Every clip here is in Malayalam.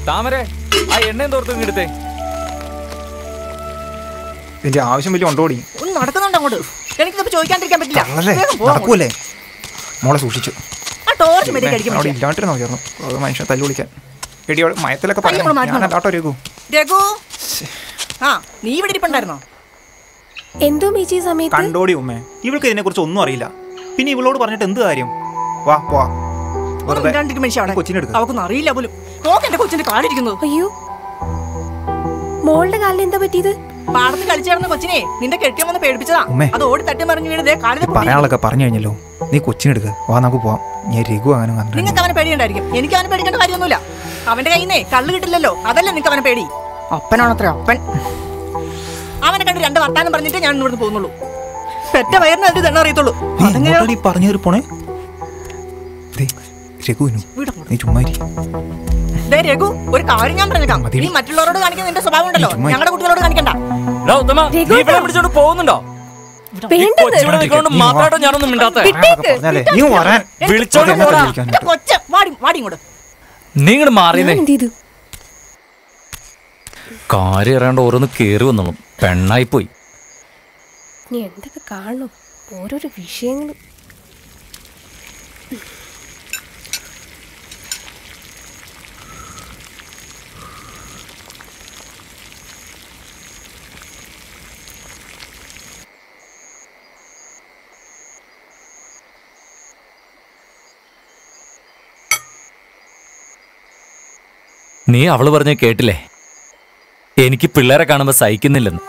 താമരെ ആ എണ്ണയും തോർത്തും ഇങ്ങെടുത്തേ. ഇതിന്റെ ആവശ്യം വലിയ ഉണ്ടോടി? ഒന്ന് നടക്കുന്നുണ്ട് അങ്ങോട്ട്. എനിക്കിപ്പോ ചോദിക്കാണ്ടിരിക്കാൻ പറ്റില്ല. നടക്കൂല്ലേ? മോളെ സൂക്ഷിച്ചു. അവിടെ ഇല്ലാണ്ടിരുന്നോ ചേർന്നു മനുഷ്യൻ തല്ലു വിളിക്കാൻ. എടി മയത്തിലൊക്കെ പറയാട്ടോ രഘു. രഘു ആ നീ ഇവിടെ ഇരിപ്പുണ്ടായിരുന്നോ? എന്തോ മീച്ചി സമയത്ത് കണ്ടോടി ഉമ്മേ, ഇവൾക്ക് ഇതിനെ കുറിച്ച് ഒന്നും അറിയില്ല. പിന്നെ ഇവളോട് പറഞ്ഞിട്ട് എന്ത് കാര്യം? വാ പോവാ. അവക്കൊന്നും അറിയില്ല പോലും. നോക്ക് എന്റെ കൊച്ചിന്റെ കാലിരിക്കുന്നു. അയ്യോ മോളുടെ കാലിന് എന്താ പറ്റിയത്? പാടത്ത് കളിച്ചു കിടന്ന കൊച്ചിനെ നിന്റെ കെട്ടിയമ്മന്ന് പേടിപ്പിച്ചതാ. അത് ഓടി തട്ടി മറിഞ്ഞു വീണതേ കാലിന്. പറയാനുള്ളൊക്കെ പറഞ്ഞു കഴിഞ്ഞല്ലോ, നീ കൊച്ചിനെടുക്ക്. വാ നമുക്ക് പോവാം. ഞാൻ രഘു അങ്ങനെ നിങ്ങൾക്ക് അവനെ പേടിയുണ്ടായിരിക്കും, എനിക്ക് അവനെ പേടിക്കേണ്ട കാര്യമൊന്നുമില്ല. അവന്റെ കയ്യിൽ നിന്നേ കള്ള് കിട്ടില്ലല്ലോ, അതല്ലേ നിനക്ക് അവനെ പേടി. അപ്പനാണത്ര അപ്പൻ. അവനെ കണ്ട് രണ്ട് വർത്താനം പറഞ്ഞിട്ട് ഞാൻ ഇവിടുന്ന് പോകുന്നുള്ളൂ. പെറ്റ വയറിന് അത് തന്നെ അറിയത്തുള്ളൂ. പറഞ്ഞു പോണേ രഘുവിനു, നീ ചുമ്മാ രഘു ഒരു കാര്യം ഞാൻ പറഞ്ഞേക്കാം. നീ മറ്റുള്ളവരോട് കാണിക്കുന്ന നിന്റെ സ്വഭാവം ഉണ്ടല്ലോ, ഞങ്ങളുടെ കുട്ടികളോട് കാണിക്കണ്ട. പോകുന്നുണ്ടോ? മാത്രമായിട്ടോ ഞാനൊന്നും മിണ്ടാത്ത. നീ ഇങ്ങോട്ട് മാറിയേ. കാര്യം അറിയാണ്ട് ഓരോന്ന് കേറി വന്നോളും. പെണ്ണായിപ്പോയി. നീ എന്തൊക്കെ കാണണം ഓരോരോ വിഷയങ്ങളും. നീ അവള് പറഞ്ഞ കേട്ടില്ലേ, എനിക്ക് പിള്ളേരെ കാണുമ്പോ സഹിക്കുന്നില്ലെന്ന്.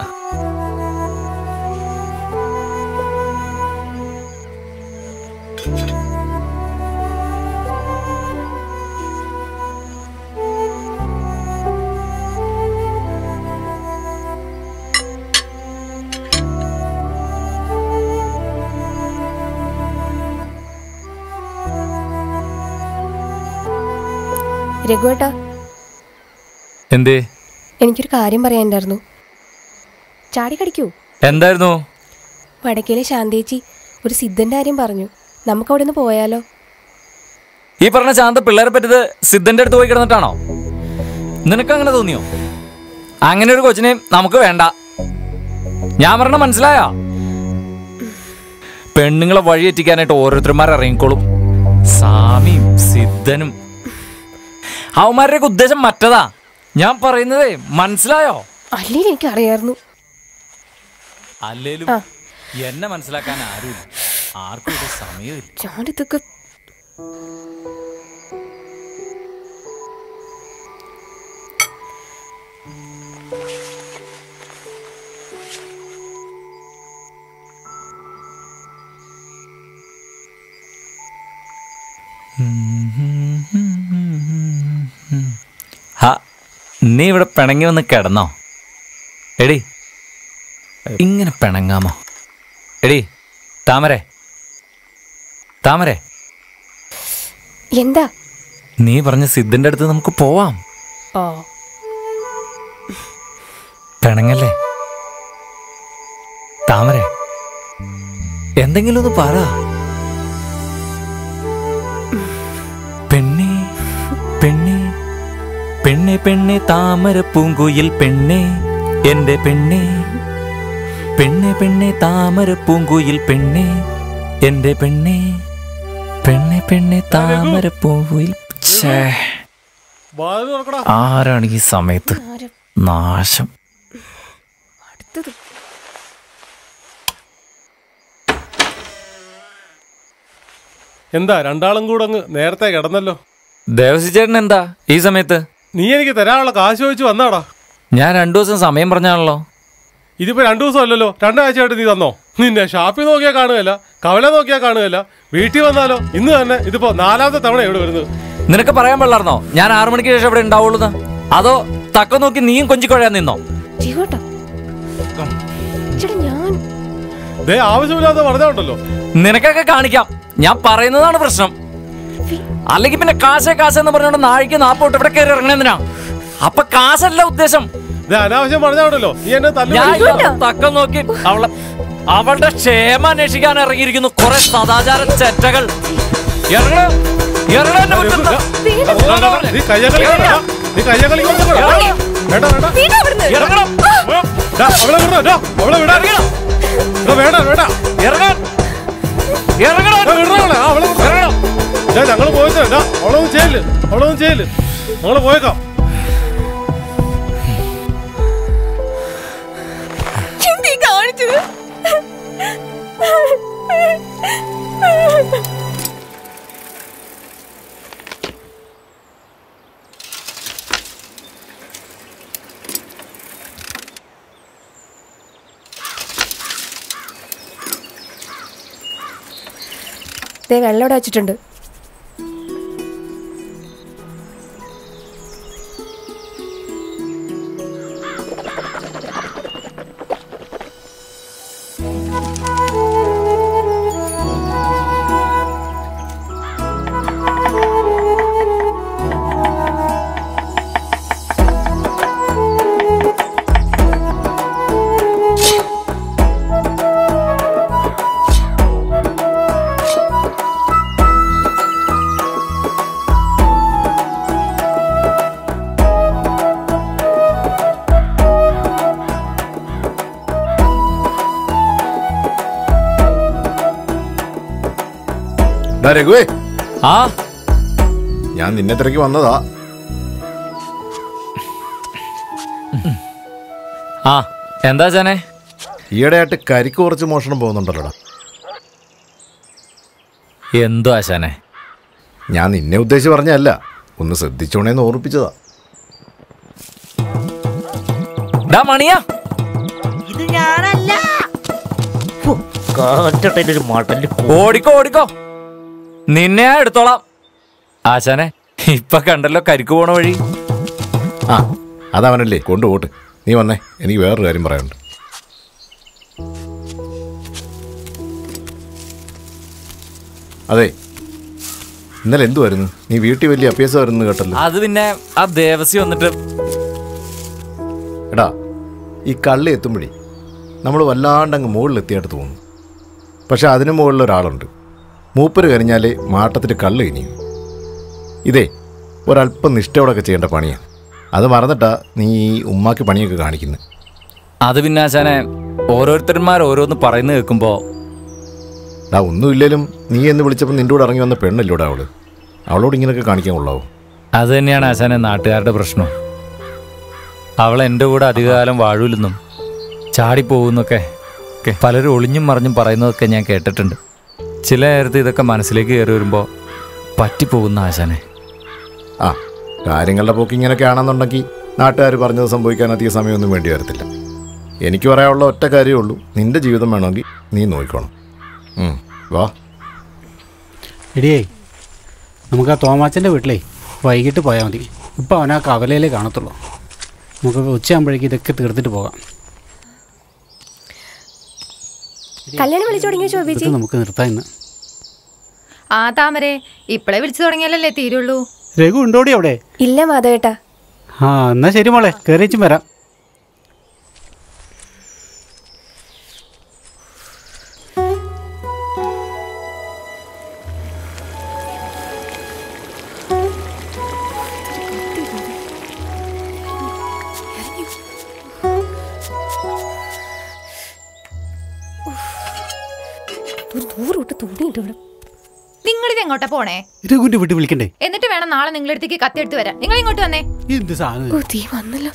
രഘുവേട്ടാ, എന്തേ? എനിക്കൊരു കാര്യം പറയാനുണ്ടായിരുന്നു. ചാടി കടിക്കൂ. എന്തായിരുന്നു? വടക്കേലെ ശാന്തേച്ചി ഒരു സിദ്ധന്റെ കാര്യം പറഞ്ഞു. നമുക്ക് അവിടെ നിന്ന് പോയാലോ? ഈ പറഞ്ഞ ശാന്ത പിള്ളേരെ പറ്റിയത് സിദ്ധന്റെ അടുത്ത് പോയി കിടന്നിട്ടാണോ? നിനക്ക് അങ്ങനെ തോന്നിയോ? അങ്ങനെ ഒരു കൊച്ചിനെ നമുക്ക് വേണ്ട. ഞാൻ പറഞ്ഞ മനസ്സിലായോ? പെണ്ണുങ്ങളെ വഴിയെറ്റിക്കാനായിട്ട് ഓരോരുത്തന്മാർ ഇറങ്ങിക്കോളും. സ്വാമിയും സിദ്ധനും അവന്മാരുടെയൊക്കെ ഉദ്ദേശം മറ്റതാ. ഞാൻ പറയുന്നതേ മനസ്സിലായോ? അല്ലേ എനിക്ക് അറിയായിരുന്നു. അല്ലേലും എന്നെ മനസ്സിലാക്കാൻ ആരുമില്ല. ആർക്കും ഇത് സമയമില്ല. ഞാനിതൊക്കെ നീ ഇവിടെ പിണങ്ങി വന്ന് കിടന്നോ? എടി ഇങ്ങനെ പിണങ്ങാമോ? എടി താമരെ, താമരെ, എന്താ? നീ പറഞ്ഞ സിദ്ധന്റെ അടുത്ത് നമുക്ക് പോവാം. പിണങ്ങല്ലേ താമരെ? എന്തെങ്കിലും ഒന്ന് പറ. പെണ്ണേ പെണ്ണേ പെണ്ണെ പെണ്ണെ താമര പൂങ്കുയിൽ പെണ്ണെ എന്റെ പെണ്ണെ. പെണ്ണെ പെണ്ണെ താമര പൂങ്കുയിൽ പെണ്ണെ എന്റെ പെണ്ണെ. പെണ്ണെ പെണ്ണെ താമര പൂങ്കുയിൽ. ആരാണ് ഈ സമയത്ത്? നാശം. എന്താ രണ്ടാളും കൂടെ അങ്ങ് നേരത്തെ കിടന്നല്ലോ? ദേവസിച്ചേട്ടൻ എന്താ ഈ സമയത്ത്? നീ എനിക്ക് തരാനുള്ള കാശ് ചോദിച്ചു വന്നാടാ. ഞാൻ 2 ദിവസം സമയം പറഞ്ഞാണല്ലോ. ഇതിപ്പോ 2 ദിവസം അല്ലല്ലോ, 2 ആഴ്ചയായിട്ട് നീ തന്നോ? നിന്നെ ഷാപ്പിൽ നോക്കിയാൽ കാണുകയല്ല, കവല നോക്കിയാൽ കാണുകയല്ല, വീട്ടിൽ വന്നാലോ ഇന്ന് തന്നെ ഇതിപ്പോ 4ാമത്തെ തവണ ഇവിടെ വരുന്നത്. നിനക്ക് പറയാൻ പാടില്ലായിരുന്നോ ഞാൻ 6 മണിക്ക് ശേഷം ഇവിടെ ഉണ്ടാവുള്ളൂ? അതോ തക്ക നോക്കി നീയും കൊഞ്ചിക്കൊഴയാൻ നിന്നോ? ആവശ്യമില്ലാതെ പറഞ്ഞുണ്ടല്ലോ. നിനക്കൊക്കെ കാണിക്കാം. ഞാൻ പറയുന്നതാണ് പ്രശ്നം. അല്ലെങ്കിൽ പിന്നെ കാശെന്ന് പറഞ്ഞോണ്ട് നാഴിക്ക് 40 ഇവിടെ കയറി ഇറങ്ങണെന്തിനാ? അപ്പൊ കാശല്ല ഉദ്ദേശം. അനാവശ്യം പറഞ്ഞോണ്ടല്ലോ. തക്കം നോക്കി അവളുടെ ക്ഷേമം അന്വേഷിക്കാൻ ഇറങ്ങിയിരിക്കുന്നു കുറെ സദാചാര ചെറ്റകൾ. നീ കയ്യ കളിക്കാൻ വേണ്ട വേണ്ട ഇറങ്ങണം. അവളെ വിടണോ അവളെ വിടാ വേണ്ട വേണ്ട ഇറങ്ങാൻ. ഇറങ്ങണം. ഞങ്ങള് പോയത് അവളൊന്നും ചെയ്യല് ഞങ്ങള് പോയേക്കാം. വെള്ളം ഇവിടെ വെച്ചിട്ടുണ്ട്. രഘുവേ, ആ ഞാൻ നിന്നെ തിരക്കി വന്നതാ. ആ എന്താ ആശാനെ? ഈയിടെയായിട്ട് കരിക്ക് കുറച്ച് മോഷണം പോകുന്നുണ്ടല്ലോടാ. എന്തോ ആശാനെ? ഞാൻ നിന്നെ ഉദ്ദേശിച്ച് പറഞ്ഞല്ല, ഒന്ന് ശ്രദ്ധിച്ചോണേന്ന് ഓർപ്പിച്ചതാ. ഡാ മണിയാ, ഇത് ഞാനല്ല. ഓടിക്കോ ഓടിക്കോ, നിന്നെ ഞാൻ എടുത്തോളാം. ആശാനെ ഇപ്പൊ കണ്ടല്ലോ കരിക്ക് പോണ വഴി. ആ അതവനല്ലേ, കൊണ്ടുപോട്ട്. നീ വന്നേ, എനിക്ക് വേറൊരു കാര്യം പറയാനുണ്ട്. അതെ, ഇന്നലെ എന്തുവായിരുന്നു? നീ വീട്ടിൽ വലിയ അഭ്യാസമായിരുന്നു കേട്ടല്ലോ. അത് പിന്നെ ആ ദേവസി വന്നിട്ട്. എടാ, ഈ കള്ളി എത്തുമ്പോഴേ നമ്മൾ വല്ലാണ്ടങ്ങ് മുകളിലെത്തിയായിട്ട് തോന്നുന്നു. പക്ഷെ അതിന് മുകളിൽ ഒരാളുണ്ട്. മൂപ്പര് കഴിഞ്ഞാലേ മാട്ടത്തിൽ കള്ള് ഇനിയും. ഇതേ ഒരല്പം നിഷ്ഠയോടൊക്കെ ചെയ്യേണ്ട പണിയാണ്. അത് മറന്നിട്ടാ നീ ഈ ഉമ്മാക്ക് പണിയൊക്കെ കാണിക്കുന്നത്. അത് പിന്നെ ആശാനെ, ഓരോരുത്തന്മാർ ഓരോന്ന് പറയുന്നത് കേൾക്കുമ്പോ. ഒന്നുമില്ലേലും നീ എന്ന് വിളിച്ചപ്പോൾ നിൻ്റെ കൂടെ ഇറങ്ങി വന്ന പെണ്ണല്ലോടെ അവള്. അവളോട് ഇങ്ങനെയൊക്കെ കാണിക്കാൻ കൊള്ളാവോ? അത് തന്നെയാണ് ആശാനെ നാട്ടുകാരുടെ പ്രശ്നം. അവൾ എൻ്റെ കൂടെ അധികകാലം വാഴൂലെന്നും ചാടിപ്പോകുന്നൊക്കെ പലരും ഒളിഞ്ഞും മറിഞ്ഞും പറയുന്നതൊക്കെ ഞാൻ കേട്ടിട്ടുണ്ട്. ചില നേരത്ത് ഇതൊക്കെ മനസ്സിലേക്ക് കയറി വരുമ്പോൾ പറ്റിപ്പോകുന്ന ആശാനെ. ആ കാര്യങ്ങളുടെ പോക്ക് ഇങ്ങനെയൊക്കെ ആണെന്നുണ്ടെങ്കിൽ നാട്ടുകാർ പറഞ്ഞത് സംഭവിക്കാൻ അധികം സമയമൊന്നും വേണ്ടി വരത്തില്ല. എനിക്ക് പറയാനുള്ള ഒറ്റ കാര്യമേ ഉള്ളൂ, നിൻ്റെ ജീവിതം വേണമെങ്കിൽ നീ നോക്കിക്കോണം. വാ. എടിയേ, നമുക്ക് ആ തോമാച്ചൻ്റെ വീട്ടിലേ വൈകിട്ട് പോയാൽ മതി. ഇപ്പം അവനാ കവലയിലേ കാണത്തുള്ളൂ. നമുക്ക് ഉച്ചയാകുമ്പോഴേക്കും ഇതൊക്കെ തീർത്തിട്ട് പോകാം. കല്യാണം വിളിച്ചു തുടങ്ങിയ ശോഭിച്ചി, നമുക്ക് നിർത്താം ഇന്ന്. ആ താമരെ, ഇപ്പളെ വിളിച്ചു തുടങ്ങിയാലല്ലേ തീരുള്ളൂ. രഘു ഉണ്ടോടി അവിടെ? ഇല്ല മാധവേട്ടാ. ആ എന്നാ ശരി മോളെ, കയറിച്ചും വരാം. നിങ്ങളിത് എങ്ങോട്ടാ പോണേ? രഘുവിന്റെ വീട്ടിൽ വിളിക്കണ്ടേ? എന്നിട്ട് വേണം നാളെ നിങ്ങളുടെ അടുത്തേക്ക് കത്തിയെടുത്ത് വരാൻ. നിങ്ങൾ ഇങ്ങോട്ട് വന്നേ. എന്ത് സാധനം വന്നല്ലോ.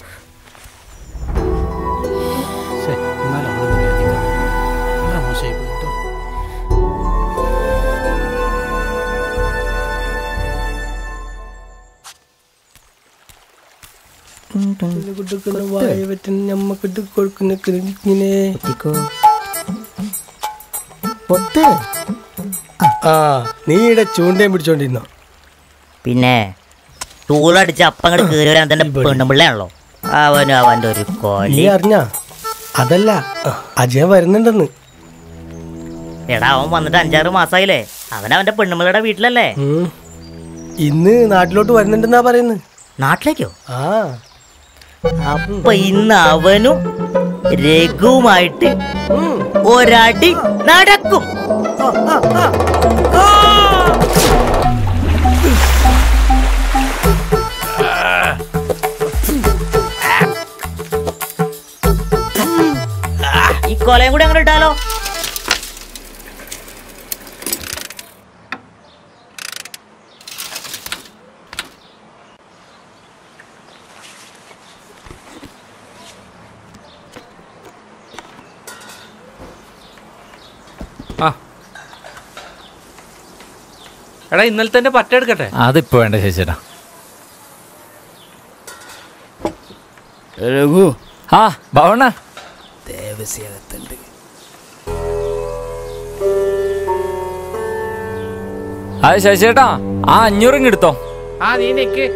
നീടെ ചൂണ്ടയും പിടിച്ചോണ്ടിരുന്നോ? പിന്നെ ടൂളടിച്ച് അപ്പങ്ങട് കയറി വരാൻ തന്നെ പെണ്ണുമ്പിള്ളയാണല്ലോ. അവനും അവന്റെ ഒരു കോലി. നീ അറിഞ്ഞാ? അതല്ല, അജയൻ വരുന്നുണ്ടെന്ന്. എടാ, അവൻ വന്നിട്ട് 5-6 മാസമായില്ലേ. അവന്റെ പെണ്ണുമ്പിള്ളയുടെ വീട്ടിലല്ലേ. ഇന്ന് നാട്ടിലോട്ട് വരുന്നുണ്ടെന്നാ പറയുന്നത്. നാട്ടിലേക്കോ? ആ. അപ്പൊ ഇന്ന് അവനും രഘുവുമായിട്ട് ഒരടി നടക്കും. കൊലയും കൂടി അങ്ങനെ ഇട്ടാലോ? എടാ ഇന്നലെ തന്നെ പറ്റ എടുക്കട്ടെ. അതിപ്പോ വേണ്ട ചേച്ചിടാ. ആ ഭവണ ദേവസ്യകത്തുണ്ട്. അത് ശശിയേട്ടാ ആ 500 ഇങ്ങ് എടുത്തോ. നീ നിക്ക്.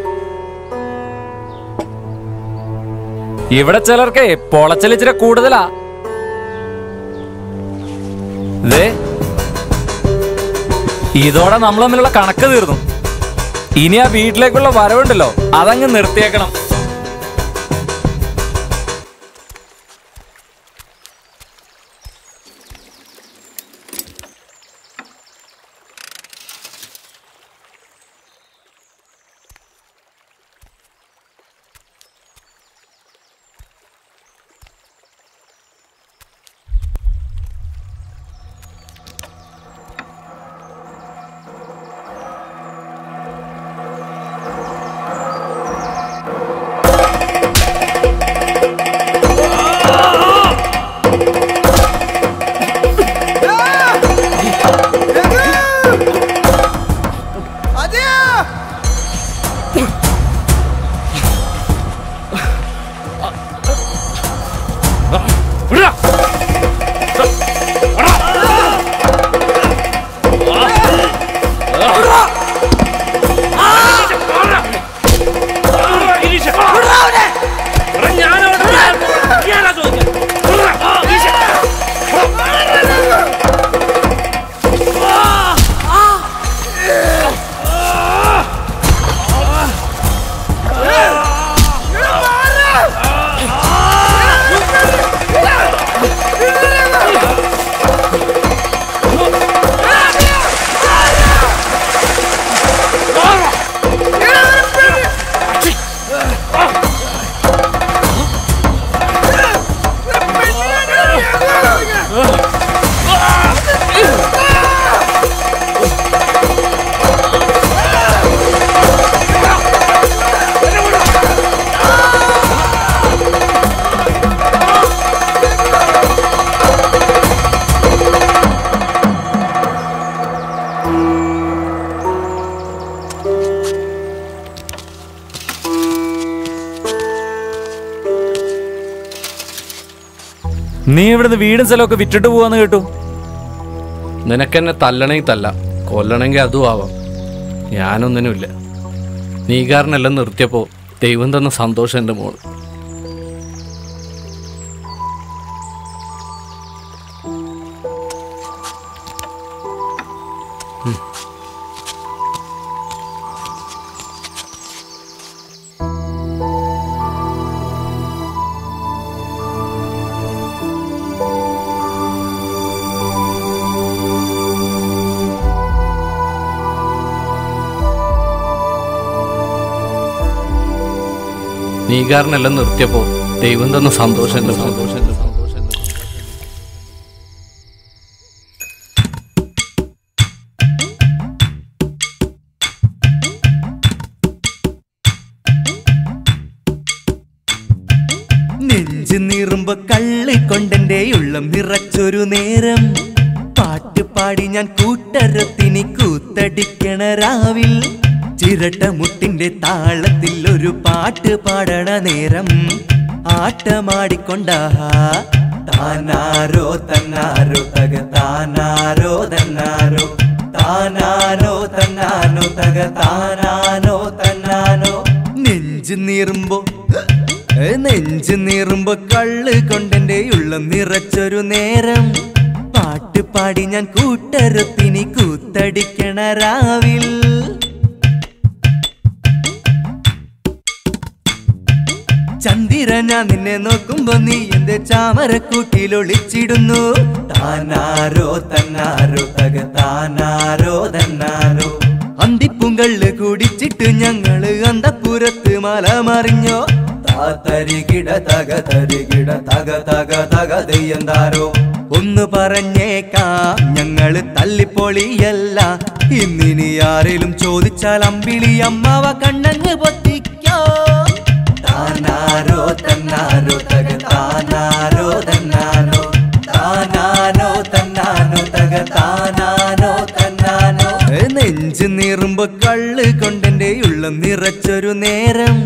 ഇവിടെ ചിലർക്ക് പൊളച്ചലിച്ചിരി കൂടുതലാ. ഇതോടെ നമ്മൾ തമ്മിലുള്ള കണക്ക് തീർന്നു. ഇനി ആ വീട്ടിലേക്കുള്ള വരവുണ്ടല്ലോ അതങ്ങ് നിർത്തിയേക്കണം. നീ ഇവിടുന്ന് വീടും സ്ഥലമൊക്കെ വിറ്റിട്ട് പോവാന്ന് കേട്ടു. നിനക്കെന്നെ തല്ലണമെങ്കിൽ തല്ല, കൊല്ലണമെങ്കിൽ അതും ആവാം. ഞാനൊന്നിനുമില്ല. നീ കാരനെല്ലാം നിർത്തിയപ്പോൾ ദൈവം തന്ന സന്തോഷം എൻ്റെ മോൾ. നീ കാരനെല്ലാം നിർത്തിയപ്പോൾ ദൈവം തന്ന സന്തോഷം എൻ്റെ സന്തോഷം. നെഞ്ചു നീറുമ്പോ കള്ളി കൊണ്ടെന്റെ ഉള്ളം നിറച്ചൊരു നേരം പാട്ട് പാടി ഞാൻ കൂട്ടരത്തിനി കൂത്തടിക്കണ രാവിൽ ചിരട്ട മുട്ടിന്റെ താളത്തിൽ ഒരു പാട്ട് പാടണ നേരം ആട്ടമാടിക്കൊണ്ടാ താനാരോ തന്നാരോ തക താനാരോ തന്നാരോ താനാരോ തന്നാനോ തക താനാനോ തന്നാനോ. നെഞ്ചു നീറുമ്പോ കള്ള് കൊണ്ടെന്റെ ഉള്ളം നിറച്ചൊരു നേരം പാട്ട് പാടി ഞാൻ കൂട്ടരത്തിനി കൂത്തടിക്കണ രാവിൽ ചന്ദിര ഞാൻ നിന്നെ നോക്കുമ്പോ നീ എന്റെ ചാമരക്കൂട്ടിലൊളിച്ചിടുന്നു താനാരോ തന്നാരോ തക താനാരോ തന്നാരോ. അന്തിപ്പുങ്കള്ള് കുടിച്ചിട്ട് ഞങ്ങള് അന്തപ്പുരത്ത് മല മറിഞ്ഞോ തരികിട തക തരികിട തക തക തക തെയ്യന്താരോ. ഒന്ന് പറഞ്ഞേക്കാം, ഞങ്ങള് തല്ലിപ്പൊളിയല്ല. ഇന്നിനി ആരെങ്കിലും ചോദിച്ചാൽ അമ്പിളി അമ്മാവ കണ്ണങ്ങ് പൊത്തിക്കോ. താനാരോ തന്നാരോ തക താനാരോ തന്നാനോ താനാനോ തന്നാനോ തക താനാനോ തന്നാനോ. നെഞ്ച് നീറുമ്പോ കള്ള് കൊണ്ടെന്റെ ഉള്ളം നിറച്ചൊരു നേരം.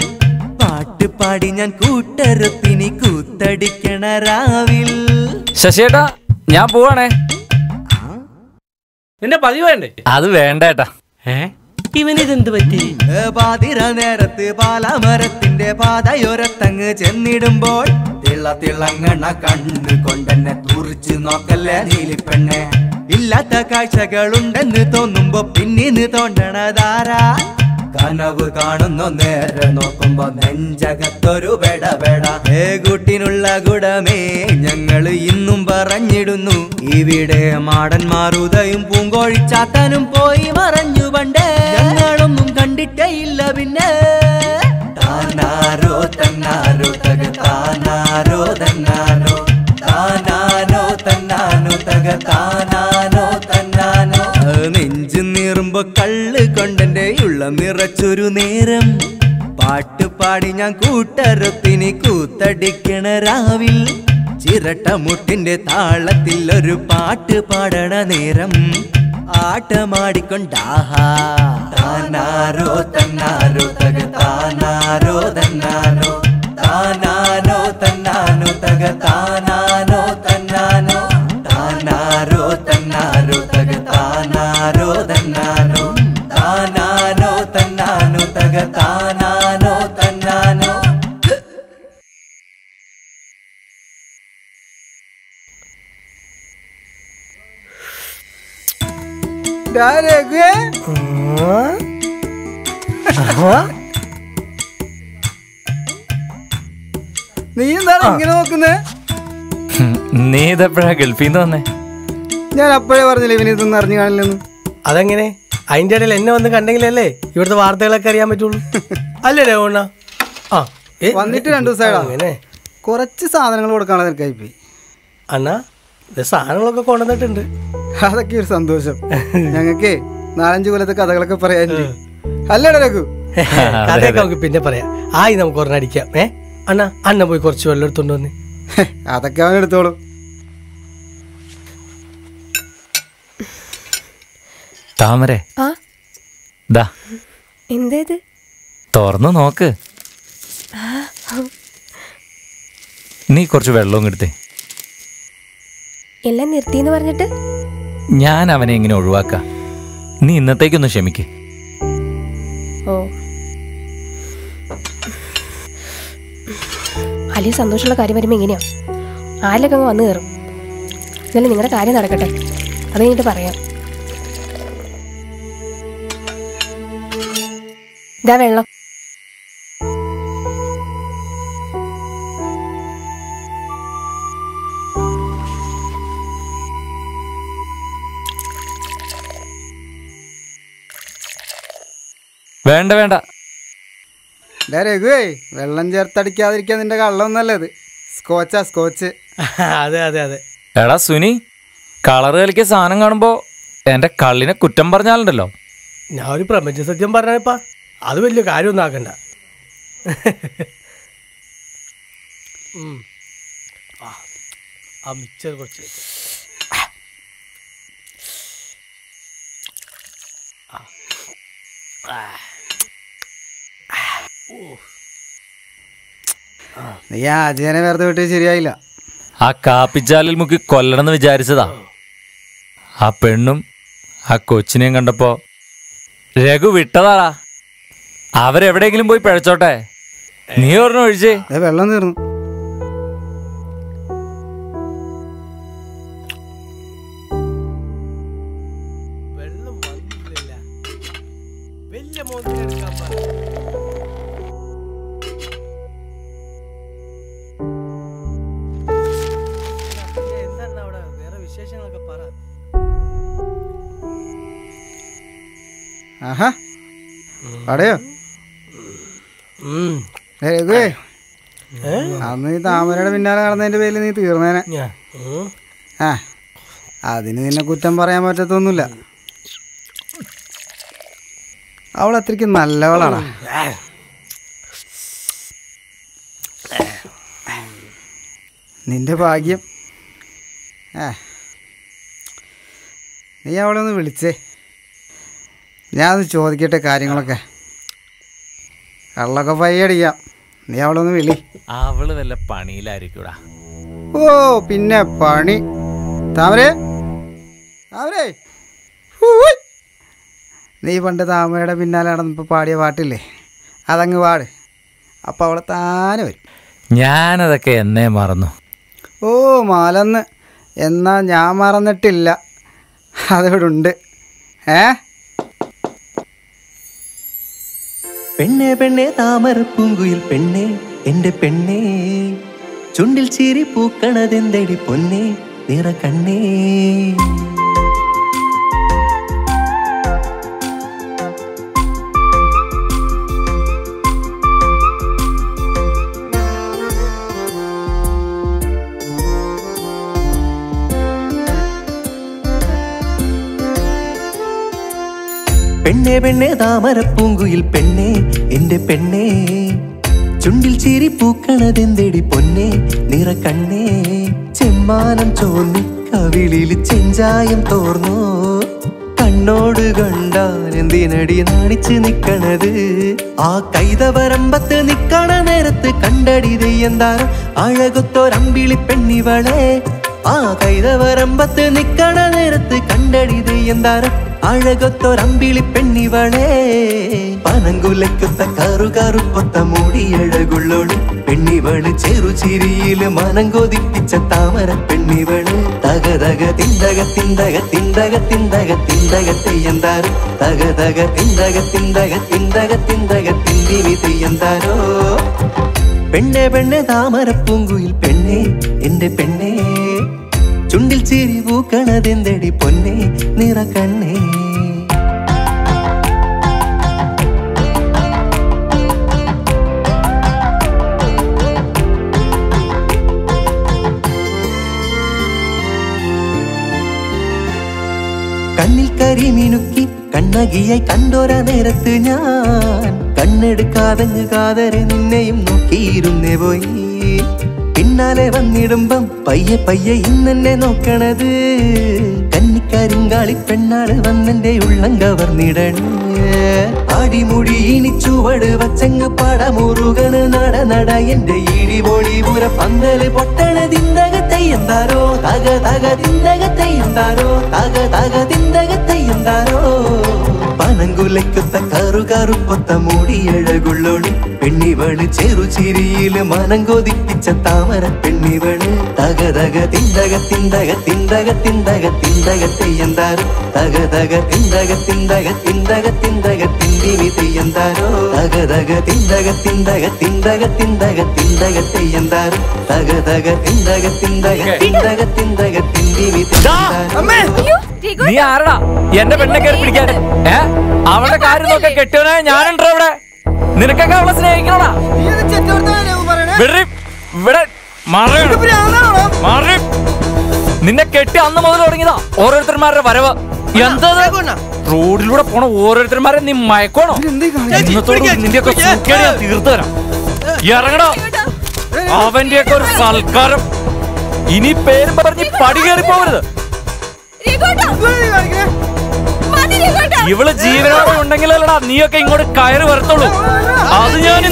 പാട്ട് പാടി ഞാൻ കൂട്ടരത്തിനി കൂത്തടിക്കണ രാവിൽ. ശശിയേട്ടാ ഞാൻ പോവാണേ. നിന്റെ പതിവ് വേണ്ടേ? അത് വേണ്ട ഏട്ടാ. ഇവനിതെന്ത് പറ്റി? പാതിര നേരത്ത് പാലാമരത്തിന്റെ പാതയൊരത്തങ്ങ് ചെന്നിടുമ്പോൾ തിളങ്ങണ കണ്ണ് കൊണ്ടെന്നെ തുറിച്ച് നോക്കല്ലേ നീലിപ്പെണ്ണെ. ഇല്ലാത്ത കാഴ്ചകളുണ്ടെന്ന് തോന്നുമ്പോ പിന്നീന്ന് തോണ്ടണതാരാ. കനവ് കാണുന്ന നേരെ നോക്കുമ്പോ നെഞ്ചകത്തൊരു ബെടബെട. കൂട്ടിനുള്ള ഗുണമേ ഞങ്ങള് ഇന്നും പറഞ്ഞിടുന്നു. ഇവിടെ മാടന്മാരുതയും പൂങ്കോഴിച്ചാത്തനും പോയി മറഞ്ഞു പണ്ടേ. ഞങ്ങളൊന്നും കണ്ടിട്ടേ ഇല്ല പിന്നെ. താനാരോ തന്നാരോ തക താനാരോ തന്നാനോ താനാനോ തന്നാനോ തക താനാനോ തന്നാനോ. നെഞ്ച് നീറുമ്പോ കള്ള് കൊണ്ടെന്റെ ഉള്ളം നിറച്ചൊരു നേരം. പാട്ട് പാടി ഞാൻ കൂട്ടരത്തിനി കൂത്തടിക്കണ രാവിൽ. ചിരട്ട മുട്ടിന്റെ താളത്തിൽ ഒരു പാട്ട് പാടണ നേരം. ആട്ടമാടിക്കൊണ്ടാഹാ. താനാരോ തന്നാരോ തക താനാരോ തന്നാനോ താനാനോ തന്നാനോ തക താനാനോ തന്നാനോ താനാരോ തന്നാരോ തക താനാരോ തന്നാനോ താനാനോ തന്നാനോ തക താനാനോ തന്നാനോ. നീ എന്താണ് ഇങ്ങനെ നോക്കുന്നേ? നീ ഇതെപ്പോഴാ ഗൾഫിൽ നിന്ന് വന്നേ? ഞാൻ അപ്പോഴേ പറഞ്ഞില്ലേ ഇവന് ഇതൊന്നും അറിഞ്ഞു കാണില്ലെന്ന്. അതെങ്ങനെ? അതിന്റെ ഇടയിൽ എന്നെ വന്ന് കണ്ടെങ്കിലല്ലേ ഇവിടുത്തെ വാർത്തകളൊക്കെ അറിയാൻ പറ്റുള്ളൂ. അല്ലേ രഘുണ്ണ? വന്നിട്ട് 2 ദിവസമായിടാ. അങ്ങനെ കുറച്ച് സാധനങ്ങൾ കൊടുക്കാനുള്ള നിനക്കായി പോയി. അണ്ണാ ഇത് സാധനങ്ങളൊക്കെ കൊണ്ടുവന്നിട്ടുണ്ട്. അതൊക്കെ ഒരു സന്തോഷം. ഞങ്ങൾക്കേ 4-5 കൊല്ലത്തെ കഥകളൊക്കെ പറയാനില്ലേ? അല്ലേടാ രഘു? കഥയൊക്കെ നമുക്ക് പിന്നെ പറയാം. ആയി നമുക്ക് ഒരെണ്ണടിക്കാം. അണ്ണാ അണ്ണ പോയി കുറച്ച് വെള്ളം എടുത്തോണ്ട് വന്ന്. അതൊക്കെ അവൻ എടുത്തോളും. താമരേ ദാ എന്തേത്? തുറന്നു നോക്ക്. നീ കുറച്ച് വെള്ളവും എടുത്തേ. എല്ലാം നിർത്തിന്ന് പറഞ്ഞിട്ട് ഞാൻ അവനെ എങ്ങനെ ഒഴിവാക്ക? നീ ഇന്നത്തേക്കൊന്ന് ക്ഷമിക്ക്. ഓ വലിയ സന്തോഷമുള്ള കാര്യം വരുമ്പോൾ എങ്ങനെയാ ആരിലൊക്കെ അങ്ങ് വന്നു കയറും. എന്നാലും നിങ്ങളുടെ കാര്യം നടക്കട്ടെ, അത് കഴിഞ്ഞിട്ട് പറയാം. ഇതാ വെള്ളം. വേണ്ട വേണ്ട. രഘുവേ വെള്ളം ചേർത്തടിക്കാതിരിക്കാൻ നിന്റെ കള്ളൊന്നല്ലത്. സ്കോച്ചാ സ്കോച്ച്. അതെ അതെ അതെ. എടാ സുനി, കളറ് കളിക്കിയ സാധനം കാണുമ്പോ എന്റെ കള്ളിനെ കുറ്റം പറഞ്ഞാലുണ്ടല്ലോ. ഞാൻ ഒരു പ്രപഞ്ച സത്യം പറഞ്ഞാപ്പാ, അത് വലിയ കാര്യമൊന്നും ആക്കണ്ട. ആ മിക്സർ കുറച്ച് നീ അജയനെ വെറുതെ വിട്ട് ശരിയായില്ല. ആ കാപ്പിച്ചാലിൽ മുക്കി കൊല്ലണമെന്ന് വിചാരിച്ചതാ. ആ പെണ്ണും ആ കൊച്ചിനെയും കണ്ടപ്പോ രഘു വിട്ടതാടാ. അവരെവിടെയെങ്കിലും പോയി പിഴച്ചോട്ടെ. നീ ഒരെണ്ണം ഒഴിച്ചേ. വെള്ളം തീർന്നു. ആഹാ അടയോ രഘുവേ, അന്ന് ഈ താമരയുടെ പിന്നാലെ നടന്നതിന്റെ പേരിൽ നീ തീർന്നേനെ. ആ അതിന് നിന്നെ കുറ്റം പറയാൻ പറ്റത്തൊന്നുമില്ല. അവൾ അത്രയ്ക്ക് നല്ലവളാണ്. നിന്റെ ഭാഗ്യം. നീ അവളെ ഒന്ന് വിളിച്ചേ, ഞാനൊന്ന് ചോദിക്കട്ടെ കാര്യങ്ങളൊക്കെ. കള്ളൊക്കെ പയ്യടിക്കാം, നീ അവളൊന്ന് വിളി. അവള് വല്ല പണിയിലായിരിക്കൂടാ. ഓ പിന്നെ പണി. താമരേ താമരേ, നീ പണ്ട് താമരയുടെ പിന്നാലെ നടന്നപ്പോൾ പാടിയ പാട്ടില്ലേ, അതങ്ങ് പാട്. അപ്പം അവളെ താനെ വരും. ഞാനതൊക്കെ എന്നേ മറന്നു. ഓ മലന്ന്. എന്നാ ഞാൻ മറന്നിട്ടില്ല, അതിവിടെ ഉണ്ട്. പെണ്ണെ പെണ്ണെ താമര പൂങ്കുയിൽ പെണ്ണെ എന്റെ പെണ്ണെ, ചുണ്ടിൽ ചിരി പൂക്കണതെന്തടി പൊന്നെ നിറ കണ്ണേ. പെണ്ണെ പെണ്ണെ താമര പൂങ്കുയിൽ പെണ്ണെ എന്റെ പെണ്ണെ, ചുണ്ടിൽ ചിരി പൂക്കണതെന്തടി പൊന്നെ നിറ കണ്ണേ. ചെമ്മാനം ചോന്നി കവിളിൽ ചെഞ്ചായം തോർന്നോ, കണ്ണോട് കണ്ടാൽ എന്തിനടി നാണിച്ച് നിക്കണത്. ആ കൈതവരമ്പത്ത് നിക്കണ നേരത്ത് കണ്ടടി തെയ്യന്താരം അഴകൊത്തോരമ്പിളി പെണ്ണിവളെ. ആ കൈതവരമ്പത്ത് നിക്കണ നേരത്ത് കണ്ടടി തെയ്യന്താരം അഴകൊത്തോരമ്പിളി പെണ്ണിവളെ. പനങ്കുലക്കൊത്ത കറുകറുപ്പൊത്ത മൂടിയഴകുള്ളോള് പെണ്ണിവള്, ചെറുചിരിയില് മനം കൊതിപ്പിച്ച താമര പെണ്ണിവള്. തക തക തിന്തക തിന്തക തിന്തക തിന്തക തിന്തക തെയ്യന്താരോ, തക തക തിന്തക തിന്തക തിന്തക തിന്തക തിന്തിനി തെയ്യന്താരോ. പെണ്ണെ പെണ്ണെ താമര പൂങ്കുയിൽ പെണ്ണെ എന്റെ പെണ്ണെ, ചുണ്ടിൽ ചിരി പൂക്കണതെന്തടി പൊന്നെ നിറ കണ്ണേ. കണ്ണിൽ കരിമിനുക്കി കണ്ണകിയായി കണ്ടോര നേരത്ത് ഞാൻ കണ്ണെടുക്കാതങ്ങ് കാതരെ നിന്നെയും നോക്കിയിരുന്നേ പോയി. പിന്നാലെ വന്നിടുമ്പം പയ്യെ പയ്യെ ഇന്നെന്നെ നോക്കണത്, കന്നിക്കരിങ്കാളി പെണ്ണാള് വന്നെന്റെ ഉള്ളം കവർന്നിടണേ. അടിമുടി ഇനി ചുവട് വച്ചങ്ങ് പടമുറുകണ് നട നട എന്റെ ഇടിപൊളി പുര പന്തല് പൊട്ടണ തിന്തകത്തെയ്യന്താരോ, തക തക തിന്തകത്തെയ്യന്താരോ, തക തക തിന്തകത്തെയ്യന്താരോ. പനങ്കുലക്കൊത്ത കറുകറുപ്പൊത്ത മൂടിയഴകുള്ളോള് പെണ്ണിവള്, ചെറുചിരിയില് മനം കൊതിപ്പിച്ച താമര പെണ്ണിവള്. തക തക തിന്തക തിന്തക തിന്തക തിന്തക തിന്തക തെയ്യന്താരോ, തക തക തിന്തക തിന്തക തിന്തക തിന്തക തിന്തിനി തെയ്യന്താരോ. തക തക തിന്തക തിന്തക തിന്തക തിന്തക തിന്തക തെയ്യന്താരോ, തക തക തിന്തക തിന്തക തിന്തക തിന്തക തിന്തിനി തെയ്യന്താരോ. നീ ആരടാ എന്റെ പെണ്ണെ കയറി പിടിക്കാൻ? അവളുടെ കാര്യം നോക്കെ കെട്ടിയവനായ ഞാനുണ്ടോ ഇവിടെ? നിനക്കൊക്കെ അവളെ സ്നേഹിക്കണോടാ? നിന്നെ കെട്ടി അന്ന് മുതൽ തുടങ്ങിയതാ ഓരോരുത്തന്മാരുടെ വരവ്. എന്താ റോഡിലൂടെ പോണ ഓരോരുത്തന്മാരെ നീ മയക്കണോ? നിന്റെയൊക്കെ സൂക്കേട് ഞാൻ തീർത്തു തരാം. ഇറങ്ങടാ, അവന്റെയൊക്കെ ഒരു സൽക്കാരം. ഇനി പേരും പറഞ്ഞ് പടി കയറി പോകരുത്. ഇവള് ജീവനോടെ ഉണ്ടെങ്കിലല്ലടാ നീയൊക്കെ ഇങ്ങോട്ട് കയറി വരത്തുള്ളൂ. അത് ഞാൻ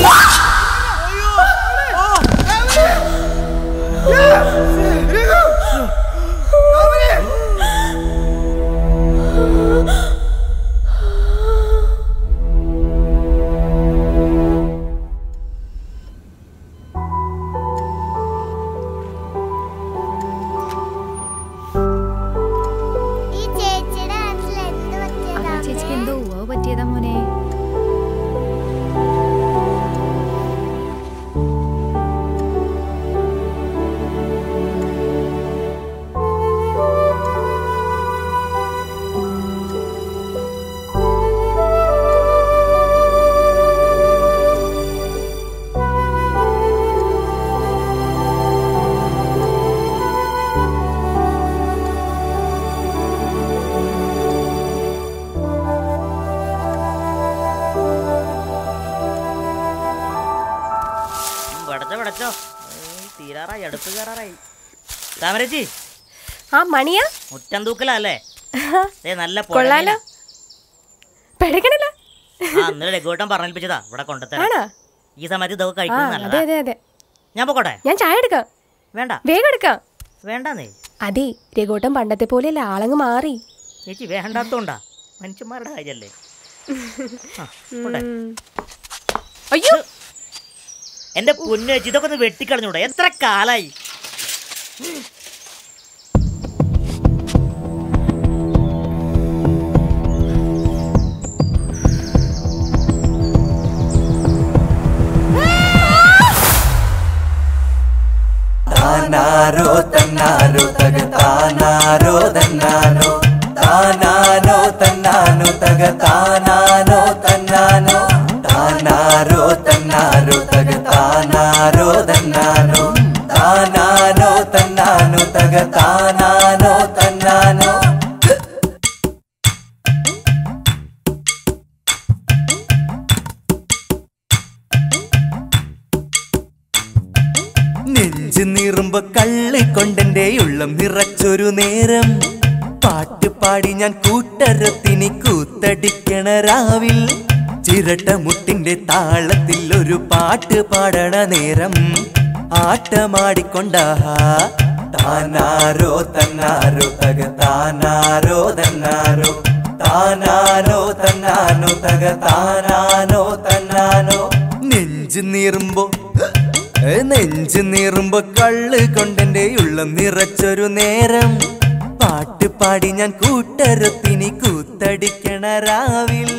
താമരച്ചി ആ മണിയാ മുറ്റം തൂക്കലല്ലേ നല്ല കൊള്ളാലോ പെടക്കണല്ലോ ഇന്നലെ രഘുവേട്ടൻ പറഞ്ഞിപ്പിച്ചതാ ഇവിടെ കൊണ്ടുത്തരാ ഈ സമയത്ത് ഇതൊക്കെ കഴിക്കുന്നത് അതെ അതെ ഞാൻ പോട്ടെ ഞാൻ ചായ എടുക്കാം വേണ്ട വേഗം എടുക്കാം വേണ്ടേ അതെ രഘുവേട്ടൻ പണ്ടത്തെ പോലെയല്ല ആളങ്ങ് മാറി ചേച്ചി വേണ്ടാത്തോണ്ടാ മനുഷ്യന്മാരുടെ കാര്യല്ലേ അയ്യോ എന്റെ പൊന്നു ചേച്ചി ഇതൊക്കെ ഒന്ന് വെട്ടിക്കളഞ്ഞൂടെ എത്ര കാലായി താനാരോ തന്നാരോ തക താനാരോ തന്നാനോ താനാനോ തന്നാനോ തക താനാനോ തന്നാനോ താനാരോ തന്നാരോ തക താനാരോ തന്നാനോ താനാനോ തന്നാനോ തക താനാനോ തന്നാനോ നെഞ്ചു നീറുമ്പോ കള്ളിക്കൊണ്ടെന്റെ ഉള്ളം നിറച്ചൊരു നേരം പാട്ട് പാടി ഞാൻ കൂട്ടരത്തിനി കൂത്തടിക്കണ രാവിൽ ചിരട്ട മുട്ടിന്റെ താളത്തിൽ ഒരു പാട്ട് പാടണ നേരം ആട്ടമാടിക്കൊണ്ടാ താനാരോ തന്നാരോ തക താനാരോ തന്നാരോ താനാനോ തന്നാനോ തക താനാനോ തന്നാനോ നെഞ്ചു നീറുമ്പോ കള്ള് കൊണ്ടെന്റെ ഉള്ളം നിറച്ചൊരു നേരം പാട്ട് പാടി ഞാൻ കൂട്ടരത്തിനി കൂത്തടിക്കണ രാവിൽ